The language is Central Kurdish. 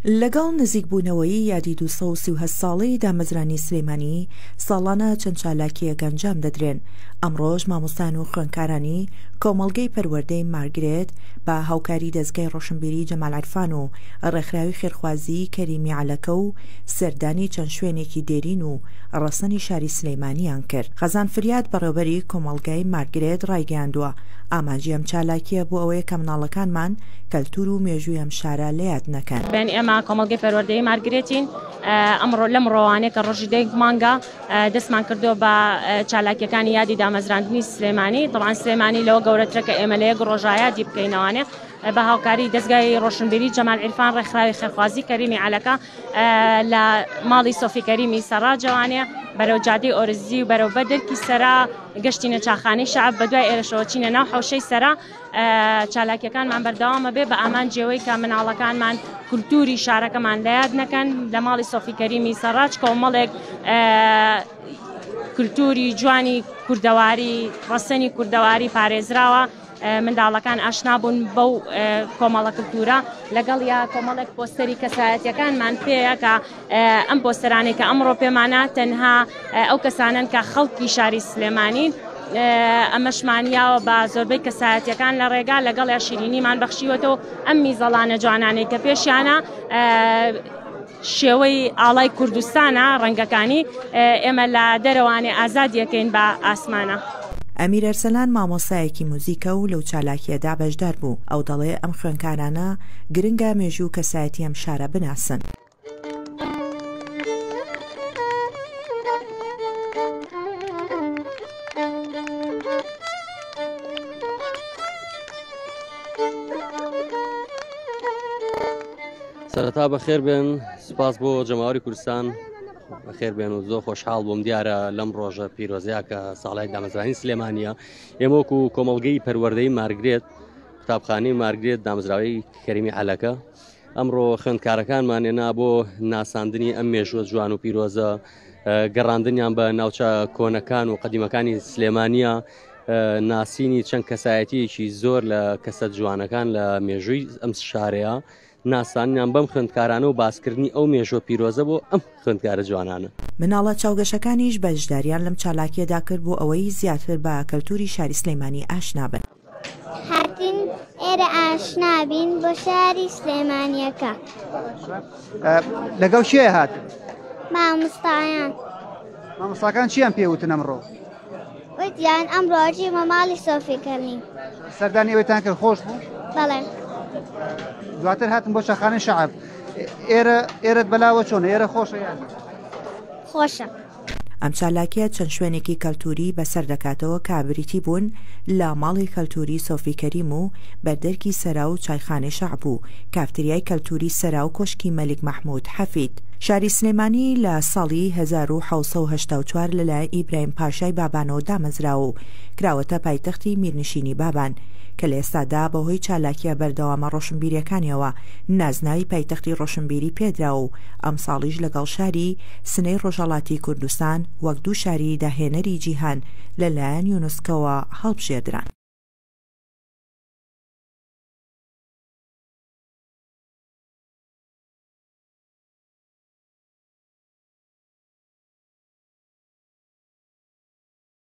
لەگەڵ نزیکبوونەوەی یادی 230 ساڵەی دامەزرانی سلێمانی ساڵانە چەند چالاکیە گەنجام دەدرێن. ئەمڕۆژ مامۆستان و خوێندکارانی کۆمەڵگەی پەروەردەی مارگرێت بە هاوکاری دەستگای ڕۆشنبیری جەمال عەرفان و ڕێکخراوی خێرخوازی کەریمی عەلەکە و سەردانی چەند شوێنێکی دێرین و ڕەسەنی شاری سلێمانیان کرد. خەزان فریاد بەڕێوەبەری کۆمەڵگەی مارگرێت ڕایگەیاندووە ئاماژی ئەم چالاکیە بۆ ئەوەیە کە منداڵەکانمان کەلتور و مێژووی ئەم شارە لەیاد نەکەن. ئێمە کۆمەڵگەی پەروەردەی مارگرێتین ئەمڕۆ لەم ڕۆوانەیە کە ڕۆژی دەیەک مانگە دەستمان کردو بە چالاکیەکانی یادی دامەزراندنی سلێمانی. طبعاً سلێمانی لەوە گەورەترە کە ئێمە لە یەک ڕۆژە یادی بکەینەوانێ بە هاوکاری دەستگای ڕۆشنبیری جەمال عەرفان ڕێکخراوی خێرخوازی کەریمی عەلەکە لە ماڵی سۆفی کەریمی سەراجەوانێ بەرەو جادەی ئۆرزی و بەرەو بەدرکی سەرا گەشتینە چاخانەی شەعب بەدوای ئێرەشەوە چینە ناو حەوشەی سەرا چالاکیەکانمان بەردەوامە بێ بە ئامان جێوەی کە مناڵەکانمان کولتوری شارەکەمان لەیاد نەکەن. لە ماڵی سۆفی کەریمی سەراج کۆمەڵێک کولتوری جوانی کوردەواری ڕەسەنی کوردەواری پارێزراوە. منداڵەکان ئاشنا بوون بەو کۆمەڵە کولتورە لەگەڵ یا کۆمەڵێک پۆستەری کەسایەتیەکانمان پێیە کە ئەم پۆستەرانەی کە ئەمڕۆ پێمانە تەنها ئەو کەسانن کە خەڵکی شاری سلێمانی ئەمەشمانیاوە بە زۆربەی کەسایەتیەکان لە ڕێگا لەگەڵ یا شیرینیمان بەخشیوەتەوە ئەم میزەڵانە جوانانەی کە پێشیانە شێوەی ئاڵای کوردستانە ڕەنگەکانی ئێمە لە دەرەوانێ ئازادیەکەین بە ئاسمانە. ئەمیر ئەرسەلان مامۆستایەکی موزیکە و لەو چالاکیەدا بەشدار بوو. ئەو دەڵێ ئەم خوێندکارانە گرنگە مێژوو کەسایەتی ئەم شارە بناسن. سەرەتا بەخێر بێن، سوپاس بۆ جەماوەری کوردستان بەخێر بێن و زۆر خۆشحاڵ بووم دیارە لەم ڕۆژە پیرۆزەیە کە ساڵای دامەزرانی سلێمانیە. ئێمە وەکو کۆمەڵگەی پەروەردەی مارگرێت قوتابخانەی مارگرێت دامەزراوەی کەریمی عەلەکە ئەمڕۆ خوێندکارەکانمان هێنا بۆ ناساندنی ئەم مێژووە جوان و پیرۆزە، گەڕاندنیان بە ناوچە کۆنەکان و قەدیمەکانی سلێمانیە، ناسینی چەند کەسایەتیەکی زۆر لە کەسە جوانەکان لە مێژووی ئەم شارەیە، ناسانیان بەم خوێندکارانە و باسکردنی ئەو مێژووە پیرۆزە بۆ ئەم خوێندکارە جوانانە. مناڵە چاوگەشەکانیش بەشداریان لەم چالاکیەدا کرد بۆ ئەوەی زیاتر بە کەلتوری شاری سلێمانی ئاشنا بن. هاتین ئێرە ئاشنا بین بۆ شاری سلێمانیەکە. لەگەڵ شێ هات؟ مامۆستایان. مامۆستاکان چیان پێوتن ئەمڕۆ؟ وتیان ئەمڕۆ چیمە ماڵی سۆفی کەریم. سەردانی ئەوەتان کرد خۆش بوو؟ بەڵێ. دواتر هاتن بۆ چاخانەی شەعب. ئێرەت بەلاوە چۆنە؟ ئێرە خۆشە یان؟ خۆشە. ئەم چالاکیە چەند شوێنێکی کەلتوری بەسەر دەکاتەوە کە بریتی بوون لە ماڵی کەلتوری سۆفی کەریم و بەردەرکی سەرا و چایخانەی شەعب و کافتریای کەلتوری سەرا و کۆشکی مەلیک مەحموود حەفید. شاری سلێمانی لە ساڵی 1984 لەلایەن ئیبراهیم پاشای بابانەوە دامەزرا و کراوەتە پایتەختی میرنشینی بابان کە لە ئێستادا بەهۆی چالاکیە بەردەوامە ڕۆشنبیریەکانیەوە نازناوی پایتەختی ڕۆشنبیری پێدرا و ئەم ساڵیش لەگەڵ شاری سنەی ڕۆژهەڵاتی کوردستان وەک دوو شاری داهێنەری جیهان لەلایەن یونسکۆوە هەڵبژێردران.